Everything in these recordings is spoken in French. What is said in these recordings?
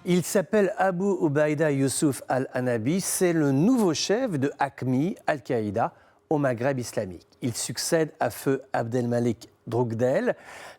Il s'appelle Abu Ubaïda Youssouf al-Hanabi, c'est le nouveau chef de Aqmi, Al-Qaïda, au Maghreb islamique. Il succède à feu Abdelmalek Droukdel,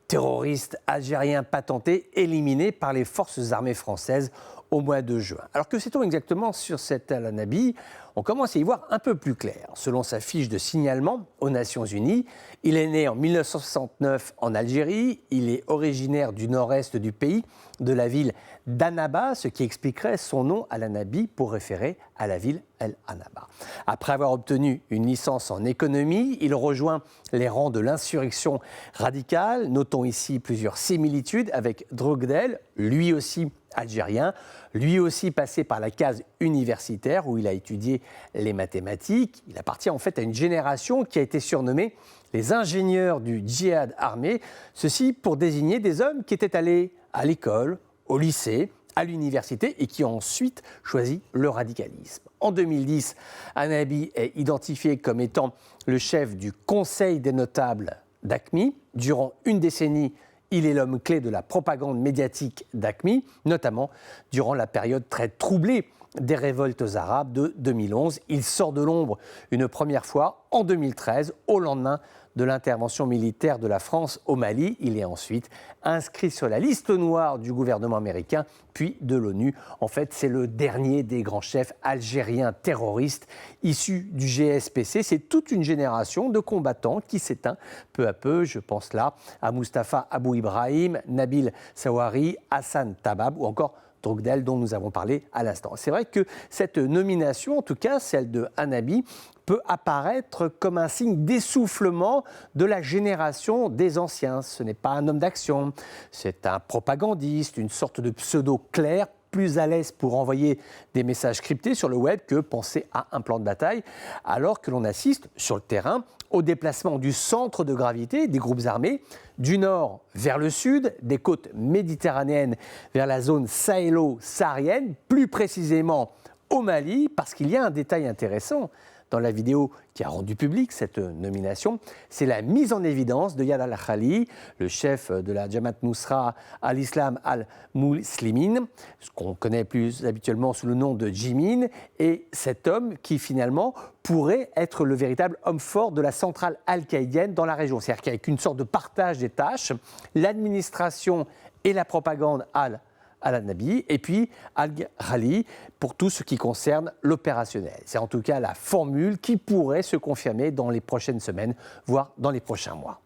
terroriste algérien patenté, éliminé par les forces armées françaises au mois de juin. Alors que sait-on exactement sur cet al-Hanabi ? On commence à y voir un peu plus clair. Selon sa fiche de signalement aux Nations Unies, il est né en 1969 en Algérie, il est originaire du nord-est du pays, de la ville d'Annaba, ce qui expliquerait son nom al-Hanabi pour référer à la ville El-Annaba. Après avoir obtenu une licence en économie, il rejoint les rangs de l'insurrection radicale. Notons ici plusieurs similitudes avec Droukdel, lui aussi algérien, lui aussi passé par la case universitaire où il a étudié les mathématiques. Il appartient en fait à une génération qui a été surnommée les ingénieurs du djihad armé, ceci pour désigner des hommes qui étaient allés à l'école, au lycée, à l'université et qui ont ensuite choisi le radicalisme. En 2010, Hanabi est identifié comme étant le chef du Conseil des notables d'Aqmi. Durant une décennie, il est l'homme clé de la propagande médiatique d'Aqmi, notamment durant la période très troublée des révoltes arabes de 2011. Il sort de l'ombre une première fois en 2013, au lendemain de l'intervention militaire de la France au Mali. Il est ensuite inscrit sur la liste noire du gouvernement américain, puis de l'ONU. En fait, c'est le dernier des grands chefs algériens terroristes issus du GSPC. C'est toute une génération de combattants qui s'éteint peu à peu. Je pense là à Mustapha Abou Ibrahim, Nabil Sawari, Hassan Tabab ou encore Droukdel, dont nous avons parlé à l'instant. C'est vrai que cette nomination, en tout cas celle de Hanabi, peut apparaître comme un signe d'essoufflement de la génération des anciens. Ce n'est pas un homme d'action, c'est un propagandiste, une sorte de pseudo-clerc, plus à l'aise pour envoyer des messages cryptés sur le web que penser à un plan de bataille, alors que l'on assiste sur le terrain au déplacement du centre de gravité des groupes armés, du nord vers le sud, des côtes méditerranéennes vers la zone sahélo-saharienne, plus précisément au Mali, parce qu'il y a un détail intéressant dans la vidéo qui a rendu publique cette nomination, c'est la mise en évidence de Yad al-Khali, le chef de la Jamaat Nusra al-Islam al-Muslimin, ce qu'on connaît plus habituellement sous le nom de Jimin, et cet homme qui finalement pourrait être le véritable homme fort de la centrale al-qaïdienne dans la région. C'est-à-dire qu'avec une sorte de partage des tâches, l'administration et la propagande al-Hanabi et puis al-Khali pour tout ce qui concerne l'opérationnel. C'est en tout cas la formule qui pourrait se confirmer dans les prochaines semaines, voire dans les prochains mois.